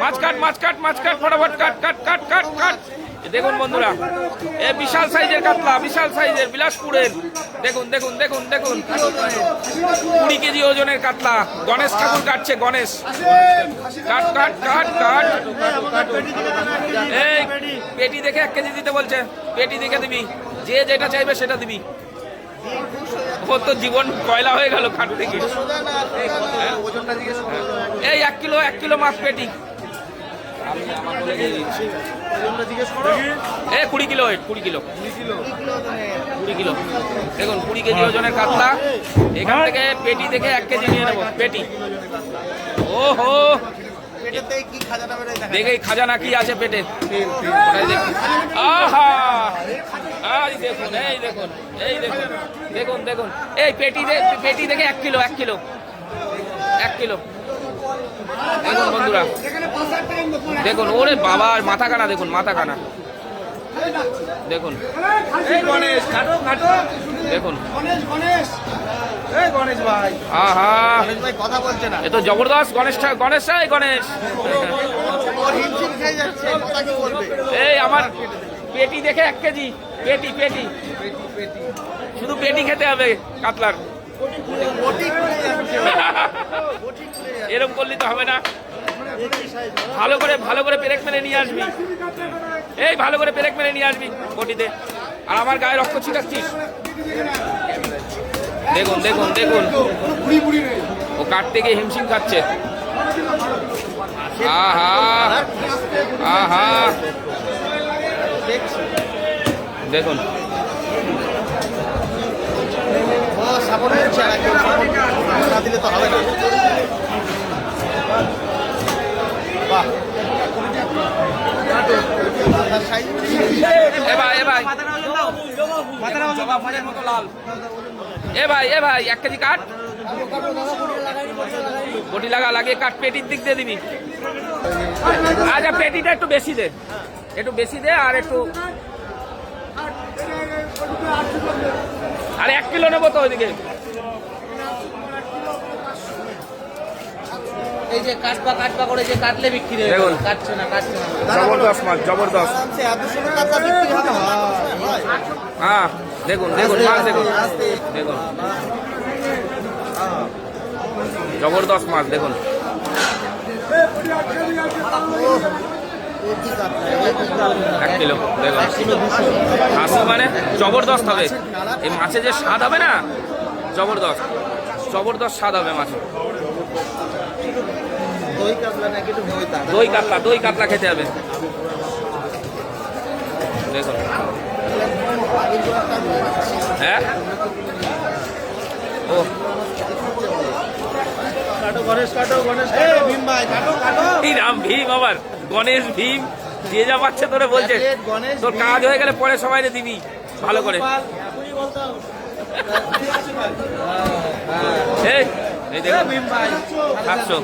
মাছ কাট মাছ কাট মাছ কাট ফটাফট কাট কাট কাট কাট কাট। দেখুন বন্ধুরা, এ বিশাল সাইজের কাতলা, বিশাল সাইজের বিলাসপুরের। দেখুন দেখুন দেখুন দেখুন 20 কেজি ওজনের কাতলা। গণেশ ঠাকুর কাটছে, গণেশ। কাট কাট কাট কাট। এই পেটি দেখে 1 কেজি দিতে বলছে, পেটি দেখে দিবি, যে যেটা চাইবে সেটা দিবি। ও তো জীবন কয়লা হয়ে গেল কাটতে গিয়ে। এই 1 কিলো মাছ পেটি। এ 20 কিলো, 20 কিলো 20 কিলো। দেখুন 20 কেজি ওজনের কাতলা। এখান থেকে পেটি দেখে 1 কেজি নিয়ে নেবো, পেটি। ওহো, দেখে খাজানা কি আছে পেটে। আহা, এই দেখুন, এই দেখুন, এই দেখুন, দেখুন দেখুন। এই পেটি দেখে 1 কিলো 1 কিলো 1 কিলো। দেখুন বন্ধুরা, দেখুন ওরে বাবার মাথা কানা, দেখুন মাথা কানা। দেখুন দেখুন, আহা, কথা বলছে না। এ তো জবরদস্ত গণেশ, গণেশ গণেশ। এই আমার পেটি দেখে 1 কেজি, পেটি পেটি, শুধু পেটি খেতে হবে কাতলার। এরকম করলে তো হবে না। ভালো করে পেরেক মেরে নিয়ে আসবি। এই ভালো করে পেরেক মেরে নিয়ে আসবি বটিতে। আর আমার গায়ে রক্ত ছিটাচ্ছিস। দেখুন দেখুন দেখুন, ও কাটতে গিয়ে হিমশিম খাচ্ছে। আহা আহা, দেখুন দিলে তো হবে না। এ ভাই এ ভাই এ ভাই এ ভাই 1 কেজি কাট, বটি লাগিয়ে কাট, পেটির দিক দিয়ে দিবি। আচ্ছা পেটিটা একটু বেশি দে, একটু বেশি দে। আর একটু, আর 1 কিলো নেবো তো ওইদিকে। এই যে কাটবা করে যে কাটলে বিক্রি হয়ে দেখুন, কাটছে না জবরদস্ত মাছ, জবরদস্ত। হ্যাঁ দেখুন দেখুন মাছ, দেখুন দেখুন, জবরদস্ত মাছ। দেখুন 1 কিলো, দেখুন 80 মানে জবরদস্ত হবে। এই মাছে যে স্বাদ হবে না, জবরদস্ত জবরদস্ত স্বাদ হবে মাছে। দই কাতলা খেতে হবে। দেখুন, হ্যাঁ ও রাম ভীম, আবার গণেশ ভীম, যে যা পাচ্ছে তোরে বলছে। তোর কাজ হয়ে গেলে পরে সবাই দিবি ভালো করে। এই দেখুন 700।